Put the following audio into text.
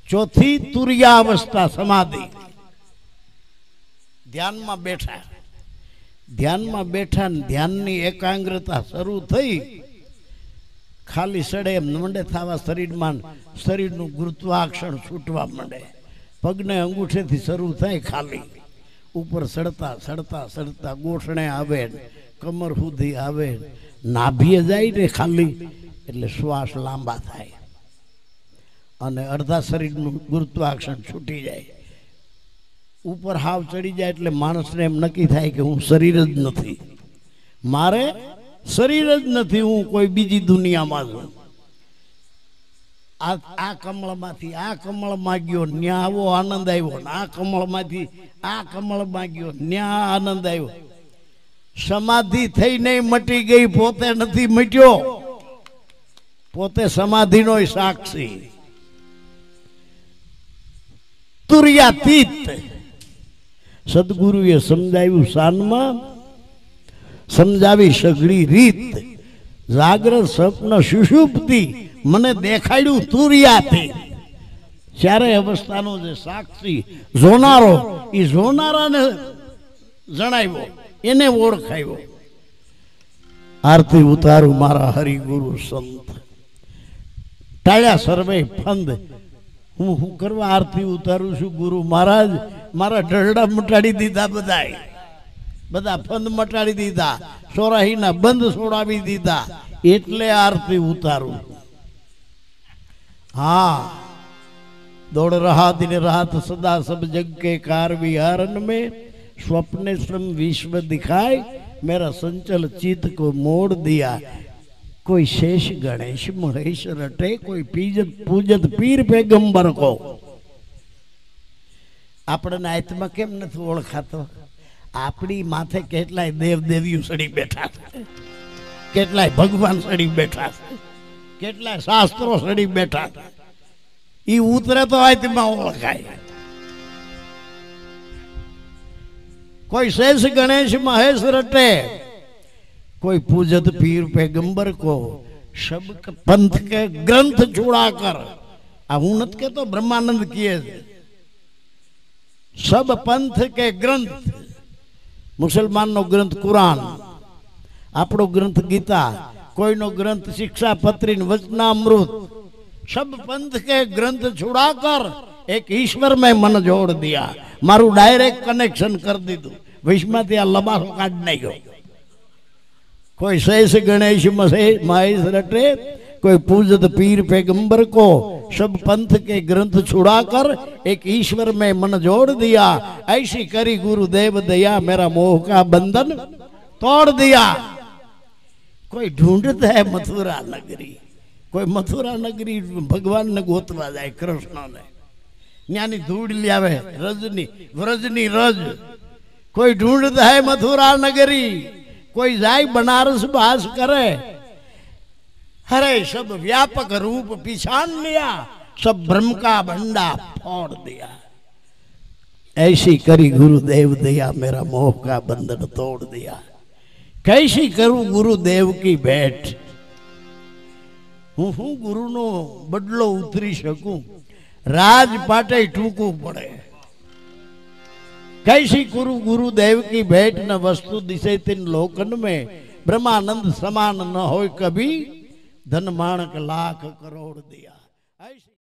चौथी तुर्यावस्था समाधि। ध्यान में बैठा, ध्यान में बैठा, ध्यान की एकाग्रता शुरू थई, खाली सड़े मंडे थावा शरीर में, शरीर नु गुरुत्वाकर्षण छूटवा मंडे, पगने अंगूठे थी शुरू थाय खाली, ऊपर सड़ता सड़ता सड़ता गोठणे आवे, कमर सुधी आवे, नाभीए जाए ने खाली एटले श्वास लांबा थाय अने अर्धा शरीर नु गुरुत्वाकर्षण छूटी जाए, ऊपर हाव चढ़ी जाए एटले माणस ने एम नक्की थाय के हूँ शरीर ज नथी, मारे शरीर ज नथी, हूँ कोई बीजी दुनिया में छूं। आ कमल मांथी आ कमल में गयो, न्या आवो आनंद आव्यो, आ कमल मांथी आ कमल में गयो, न्या आनंद आव्यो। समाधि थई नहीं मटी गई, पोते नथी मट्यो, पोते समाधि नो साक्षी। तुर्यातीत सदगुरुए समझाव्યું સાનમાં, સમજાવી સઘળી રીત, જાગ્રત સ્વપ્ન સુષુપ્તિ મને દેખાડ્યું તુર્યાતીત। ચારે અવસ્થાનો જે સાક્ષી જોનારો, એ જોનારાને જણાવ્યો, એને ઓળખાયો। આરતી ઉતારું મારા હરિગુરુ સંત, ટાળ્યા સર્વે ફંદ। હું કરવા આરતી ઉતારું છું ગુરુ महाराज, मारा ढळड़ा मटाड़ी दीधा, बधा फंद मटाड़ी दीधा, सोराही ना बंद सोड़ावी दीधा, एटले आरती उतारू। हाँ, दौड़ रहा दिन रात सदा सब जग के कार विहारन में, स्वप्ने श्रम विश्व दिखाए, मेरा संचल चित्त को मोड़ दिया। कोई शेष गणेश महेश रटे, कोई पीजत पूजत पीर पैगंबर को। आपने आत्मा केम नहीं ओळखातो? आपणी माथे केटलाय देव देवीओ सड़ी बैठा, केटलाय भगवान सड़ी बैठा, केटलाय शास्त्रों सड़ी बैठा, ई उतरे तो आत्मा ओळखाय। कोई शेष गणेश महेश रटे, कोई पूजत पीर पैगंबर को, सब पंथ के ग्रंथ छुड़ाकर, नत के तो ब्रह्मानंद किए, सब पंथ के ग्रंथ, मुसलमान नो ग्रंथ कुरान, आपणो ग्रंथ गीता, कोई नो ग्रंथ शिक्षा पत्री वचनामृत, सब पंथ के ग्रंथ छुड़ाकर एक ईश्वर में मन जोड़ दिया। मारू डायरेक्ट कनेक्शन कर दीधु, विश्व में लबासो काट नहीं गयो। कोई शेष गणेश महेश रटे, कोई पूजत पीर पैगंबर को, सब पंथ के ग्रंथ छुड़ाकर एक ईश्वर में मन जोड़ दिया। ऐसी करी गुरुदेव दया, मेरा मोह का बंधन तोड़ दिया। कोई ढूंढता है मथुरा नगरी, कोई मथुरा नगरी भगवान ने गोतवा जाए, कृष्ण ने ज्ञानी धूड़ लियावे रजनी व्रजनी रज। कोई ढूंढता है मथुरा नगरी, कोई जाए बनारस बास करे। हरे सब व्यापक रूप पिछान लिया, सब ब्रह्म का भंडा फोड़ दिया। ऐसी करी गुरुदेव दया, मेरा मोह का बंधन तोड़ दिया। कैसी करूं गुरुदेव की भेंट, हूँ गुरु नो बदलो उतरी सकूं, राजपाटे टूकू पड़े। कैसी करूं गुरुदेव की भेंट, न वस्तु दिसे तिन लोकन में, ब्रह्मानंद समान न हो कभी, धन माणक लाख करोड़ दिया।